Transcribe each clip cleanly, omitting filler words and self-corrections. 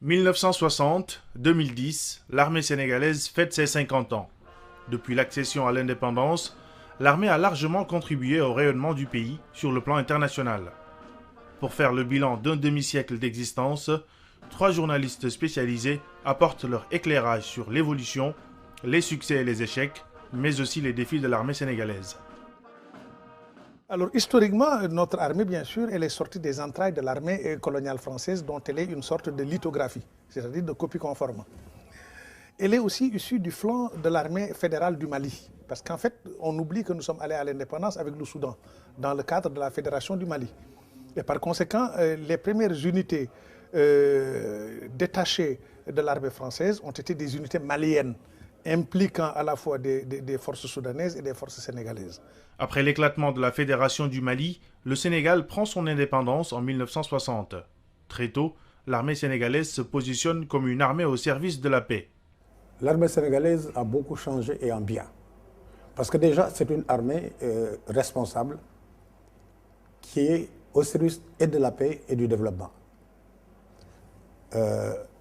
1960-2010, l'armée sénégalaise fête ses 50 ans. Depuis l'accession à l'indépendance, l'armée a largement contribué au rayonnement du pays sur le plan international. Pour faire le bilan d'un demi-siècle d'existence, 3 journalistes spécialisés apportent leur éclairage sur l'évolution, les succès et les échecs, mais aussi les défis de l'armée sénégalaise. Alors historiquement, notre armée, bien sûr, elle est sortie des entrailles de l'armée coloniale française dont elle est une sorte de lithographie, c'est-à-dire de copie conforme. Elle est aussi issue du flanc de l'armée fédérale du Mali, parce qu'en fait, on oublie que nous sommes allés à l'indépendance avec le Soudan, dans le cadre de la Fédération du Mali. Et par conséquent, les premières unités détachées de l'armée française ont été des unités maliennes, impliquant à la fois des forces soudanaises et des forces sénégalaises. Après l'éclatement de la Fédération du Mali, le Sénégal prend son indépendance en 1960. Très tôt, l'armée sénégalaise se positionne comme une armée au service de la paix. L'armée sénégalaise a beaucoup changé et en bien. Parce que déjà, c'est une armée responsable qui est au service et de la paix et du développement.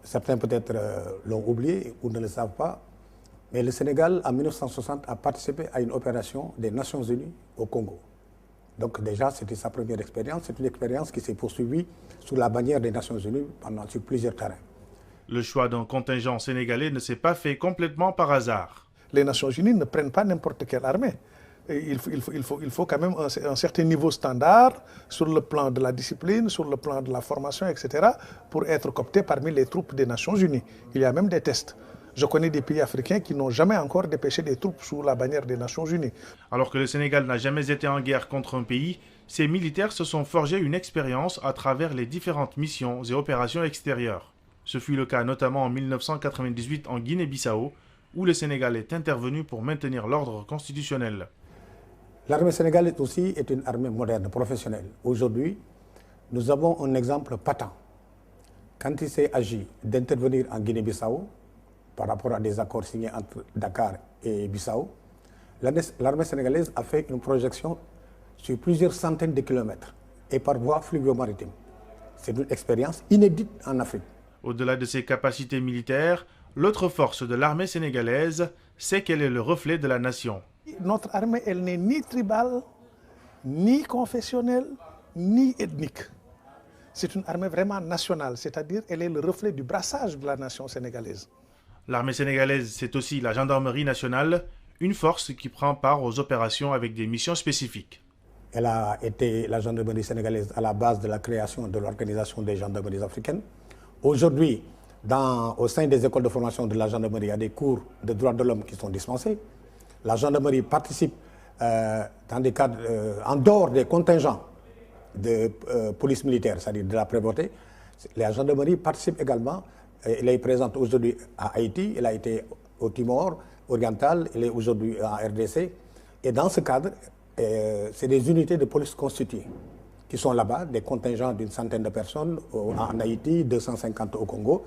Certains peut-être l'ont oublié ou ne le savent pas, mais le Sénégal, en 1960, a participé à une opération des Nations Unies au Congo. Donc déjà, c'était sa première expérience. C'est une expérience qui s'est poursuivie sous la bannière des Nations Unies sur plusieurs terrains. Le choix d'un contingent sénégalais ne s'est pas fait complètement par hasard. Les Nations Unies ne prennent pas n'importe quelle armée. Il faut quand même un certain niveau standard sur le plan de la discipline, sur le plan de la formation, etc., pour être coopté parmi les troupes des Nations Unies. Il y a même des tests. Je connais des pays africains qui n'ont jamais encore dépêché des troupes sous la bannière des Nations Unies. Alors que le Sénégal n'a jamais été en guerre contre un pays, ses militaires se sont forgés une expérience à travers les différentes missions et opérations extérieures. Ce fut le cas notamment en 1998 en Guinée-Bissau, où le Sénégal est intervenu pour maintenir l'ordre constitutionnel. L'armée sénégalaise aussi est une armée moderne, professionnelle. Aujourd'hui, nous avons un exemple patent. Quand il s'est agi d'intervenir en Guinée-Bissau, par rapport à des accords signés entre Dakar et Bissau, l'armée sénégalaise a fait une projection sur plusieurs centaines de kilomètres et par voie fluvio-maritime. C'est une expérience inédite en Afrique. Au-delà de ses capacités militaires, l'autre force de l'armée sénégalaise, c'est qu'elle est le reflet de la nation. Notre armée, elle n'est ni tribale, ni confessionnelle, ni ethnique. C'est une armée vraiment nationale, c'est-à-dire qu'elle est le reflet du brassage de la nation sénégalaise. L'armée sénégalaise, c'est aussi la gendarmerie nationale, une force qui prend part aux opérations avec des missions spécifiques. Elle a été, la gendarmerie sénégalaise, à la base de la création de l'organisation des gendarmeries africaines. Aujourd'hui, au sein des écoles de formation de la gendarmerie, il y a des cours de droits de l'homme qui sont dispensés. La gendarmerie participe dans des cadres, en dehors des contingents de police militaire, c'est-à-dire de la prévôté. La gendarmerie participe également. Elle est présente aujourd'hui à Haïti, elle a été au Timor oriental, elle est aujourd'hui en RDC. Et dans ce cadre, c'est des unités de police constituées qui sont là-bas, des contingents d'une centaine de personnes en Haïti, 250 au Congo.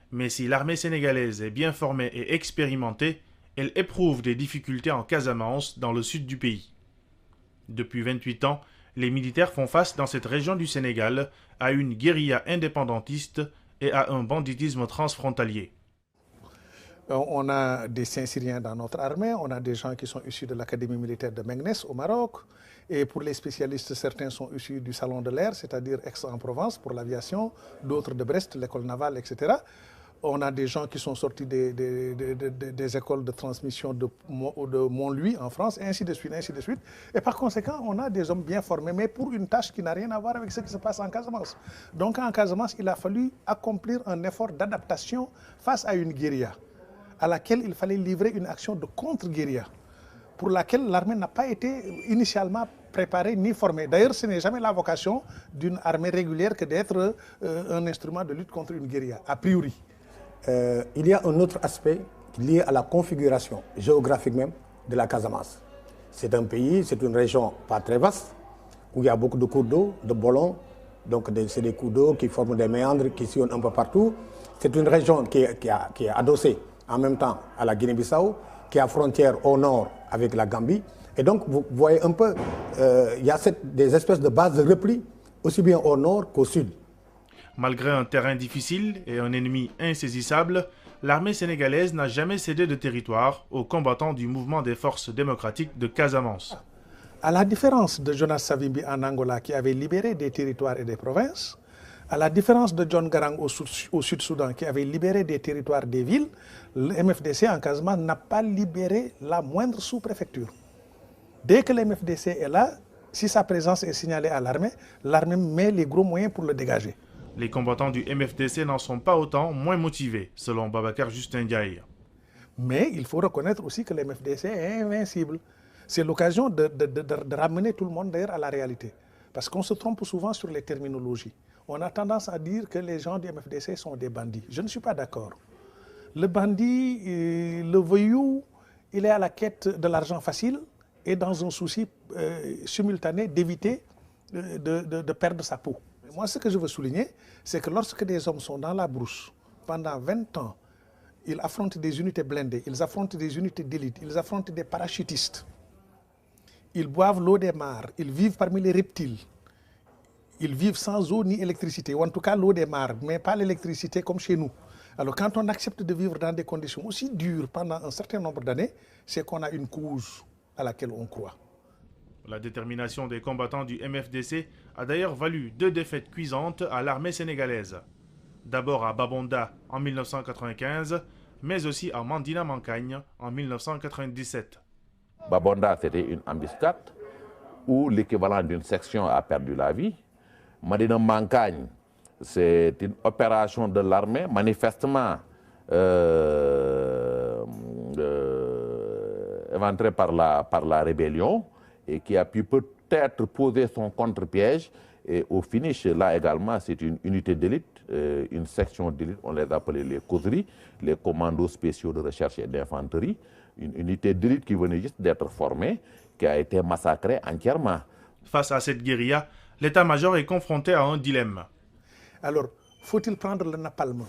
Mais si l'armée sénégalaise est bien formée et expérimentée, elle éprouve des difficultés en Casamance, dans le sud du pays. Depuis 28 ans, les militaires font face dans cette région du Sénégal à une guérilla indépendantiste et à un banditisme transfrontalier. On a des Saint-Syriens dans notre armée, on a des gens qui sont issus de l'Académie militaire de Meknès au Maroc, et pour les spécialistes, certains sont issus du Salon de l'air, c'est-à-dire Aix-en-Provence pour l'aviation, d'autres de Brest, l'école navale, etc. On a des gens qui sont sortis des écoles de transmission de Montlouis en France, et ainsi de suite, ainsi de suite. Et par conséquent, on a des hommes bien formés, mais pour une tâche qui n'a rien à voir avec ce qui se passe en Casamance. Donc en Casamance, il a fallu accomplir un effort d'adaptation face à une guérilla, à laquelle il fallait livrer une action de contre-guérilla, pour laquelle l'armée n'a pas été initialement préparée ni formée. D'ailleurs, ce n'est jamais la vocation d'une armée régulière que d'être un instrument de lutte contre une guérilla, a priori. Il y a un autre aspect lié à la configuration géographique même de la Casamance. C'est un pays, c'est une région pas très vaste, où il y a beaucoup de cours d'eau, de bolons, donc c'est des cours d'eau qui forment des méandres qui sillonnent un peu partout. C'est une région qui est adossée en même temps à la Guinée-Bissau, qui a frontière au nord avec la Gambie. Et donc vous voyez un peu, il y a des espèces de bases de repli, aussi bien au nord qu'au sud. Malgré un terrain difficile et un ennemi insaisissable, l'armée sénégalaise n'a jamais cédé de territoire aux combattants du mouvement des forces démocratiques de Casamance. À la différence de Jonas Savimbi en Angola qui avait libéré des territoires et des provinces, à la différence de John Garang au Sud-Soudan qui avait libéré des territoires, des villes, le MFDC en Casamance n'a pas libéré la moindre sous-préfecture. Dès que le MFDC est là, si sa présence est signalée à l'armée, l'armée met les gros moyens pour le dégager. Les combattants du MFDC n'en sont pas autant moins motivés, selon Babacar Justin Ndiaye. Mais il faut reconnaître aussi que le MFDC est invincible. C'est l'occasion de ramener tout le monde d'ailleurs à la réalité. Parce qu'on se trompe souvent sur les terminologies. On a tendance à dire que les gens du MFDC sont des bandits. Je ne suis pas d'accord. Le bandit, le voyou, il est à la quête de l'argent facile et dans un souci simultané d'éviter de perdre sa peau. Moi, ce que je veux souligner, c'est que lorsque des hommes sont dans la brousse pendant 20 ans, ils affrontent des unités blindées, ils affrontent des unités d'élite, ils affrontent des parachutistes. Ils boivent l'eau des mares, ils vivent parmi les reptiles. Ils vivent sans eau ni électricité, ou en tout cas l'eau des mares, mais pas l'électricité comme chez nous. Alors quand on accepte de vivre dans des conditions aussi dures pendant un certain nombre d'années, c'est qu'on a une cause à laquelle on croit. La détermination des combattants du MFDC a d'ailleurs valu 2 défaites cuisantes à l'armée sénégalaise. D'abord à Babonda en 1995, mais aussi à Mandina Mankagne en 1997. Babonda, c'était une embuscade où l'équivalent d'une section a perdu la vie. Mandina Mankagne, c'est une opération de l'armée manifestement éventrée par la rébellion et qui a pu peut-être poser son contre-piège. Et au finish, là également, c'est une unité d'élite, une section d'élite, on les appelait les causeries, les commandos spéciaux de recherche et d'infanterie, une unité d'élite qui venait juste d'être formée, qui a été massacrée entièrement. Face à cette guérilla, l'état-major est confronté à un dilemme. Alors, faut-il prendre le napalm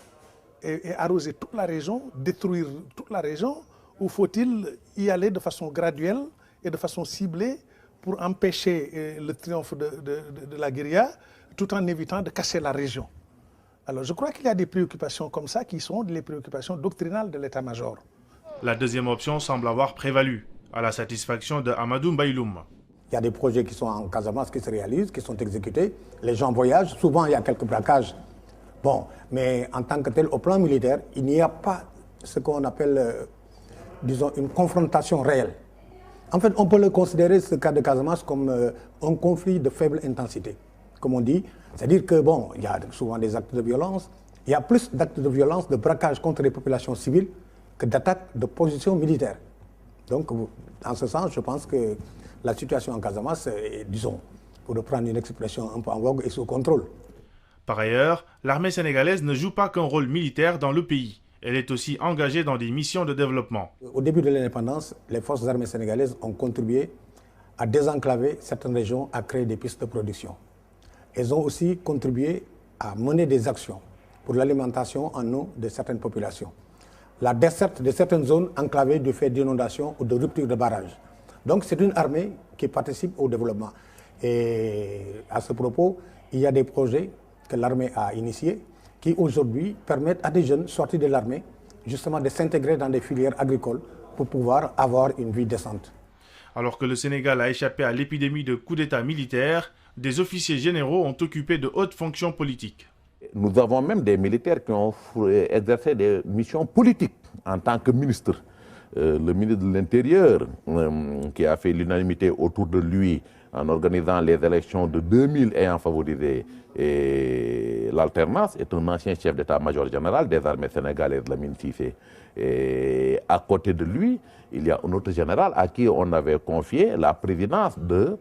et arroser toute la région, détruire toute la région, ou faut-il y aller de façon graduelle et de façon ciblée pour empêcher le triomphe de la guérilla, tout en évitant de casser la région? Alors je crois qu'il y a des préoccupations comme ça qui sont les préoccupations doctrinales de l'état-major. La deuxième option semble avoir prévalu, à la satisfaction de Amadou Mbaïloum. Il y a des projets qui sont en Casamance qui se réalisent, qui sont exécutés. Les gens voyagent. Souvent, il y a quelques braquages. Bon, mais en tant que tel, au plan militaire, il n'y a pas ce qu'on appelle, disons, une confrontation réelle. En fait, on peut le considérer, ce cas de Casamance, comme un conflit de faible intensité, comme on dit. C'est-à-dire que, bon, il y a souvent des actes de violence. Il y a plus d'actes de violence, de braquage contre les populations civiles que d'attaques de positions militaires. Donc, en ce sens, je pense que la situation en Casamance est, disons, pour reprendre une expression un peu en vogue, est sous contrôle. Par ailleurs, l'armée sénégalaise ne joue pas qu'un rôle militaire dans le pays. Elle est aussi engagée dans des missions de développement. Au début de l'indépendance, les forces armées sénégalaises ont contribué à désenclaver certaines régions, à créer des pistes de production. Elles ont aussi contribué à mener des actions pour l'alimentation en eau de certaines populations. La desserte de certaines zones enclavées du fait d'inondations ou de rupture de barrages. Donc c'est une armée qui participe au développement. Et à ce propos, il y a des projets que l'armée a initiés qui aujourd'hui permettent à des jeunes sortis de l'armée justement de s'intégrer dans des filières agricoles pour pouvoir avoir une vie décente. Alors que le Sénégal a échappé à l'épidémie de coup d'État militaire, des officiers généraux ont occupé de hautes fonctions politiques. Nous avons même des militaires qui ont exercé des missions politiques en tant que ministre. Le ministre de l'Intérieur, qui a fait l'unanimité autour de lui en organisant les élections de 2000 ayant favorisé l'alternance, est un ancien chef d'état-major général des armées sénégalaises, Lamine Cissé. Et à côté de lui, il y a un autre général à qui on avait confié la présidence de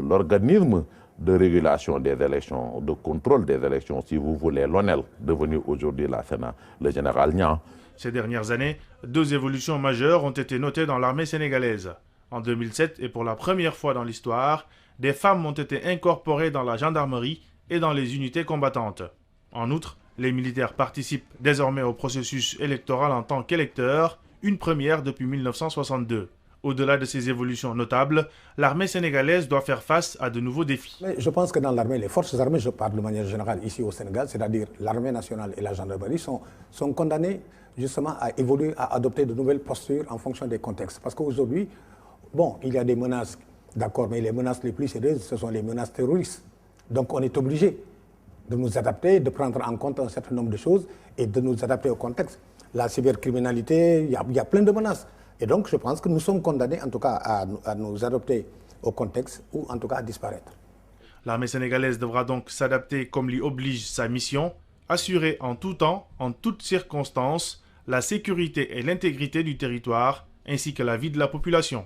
l'organisme de régulation des élections, de contrôle des élections, si vous voulez, l'ONEL, devenu aujourd'hui la Sénat, le général Niang. Ces dernières années, 2 évolutions majeures ont été notées dans l'armée sénégalaise. En 2007, et pour la première fois dans l'histoire, des femmes ont été incorporées dans la gendarmerie et dans les unités combattantes. En outre, les militaires participent désormais au processus électoral en tant qu'électeurs, une première depuis 1962. Au-delà de ces évolutions notables, l'armée sénégalaise doit faire face à de nouveaux défis. Mais je pense que dans l'armée, les forces armées, je parle de manière générale ici au Sénégal, c'est-à-dire l'armée nationale et la gendarmerie sont condamnées justement à évoluer, à adopter de nouvelles postures en fonction des contextes. Parce qu'aujourd'hui, bon, il y a des menaces, d'accord, mais les menaces les plus sérieuses, ce sont les menaces terroristes. Donc on est obligé de nous adapter, de prendre en compte un certain nombre de choses et de nous adapter au contexte. La cybercriminalité, il y a plein de menaces. Et donc je pense que nous sommes condamnés en tout cas à nous adapter au contexte ou en tout cas à disparaître. L'armée sénégalaise devra donc s'adapter comme l'y oblige sa mission, assurer en tout temps, en toutes circonstances, la sécurité et l'intégrité du territoire, ainsi que la vie de la population.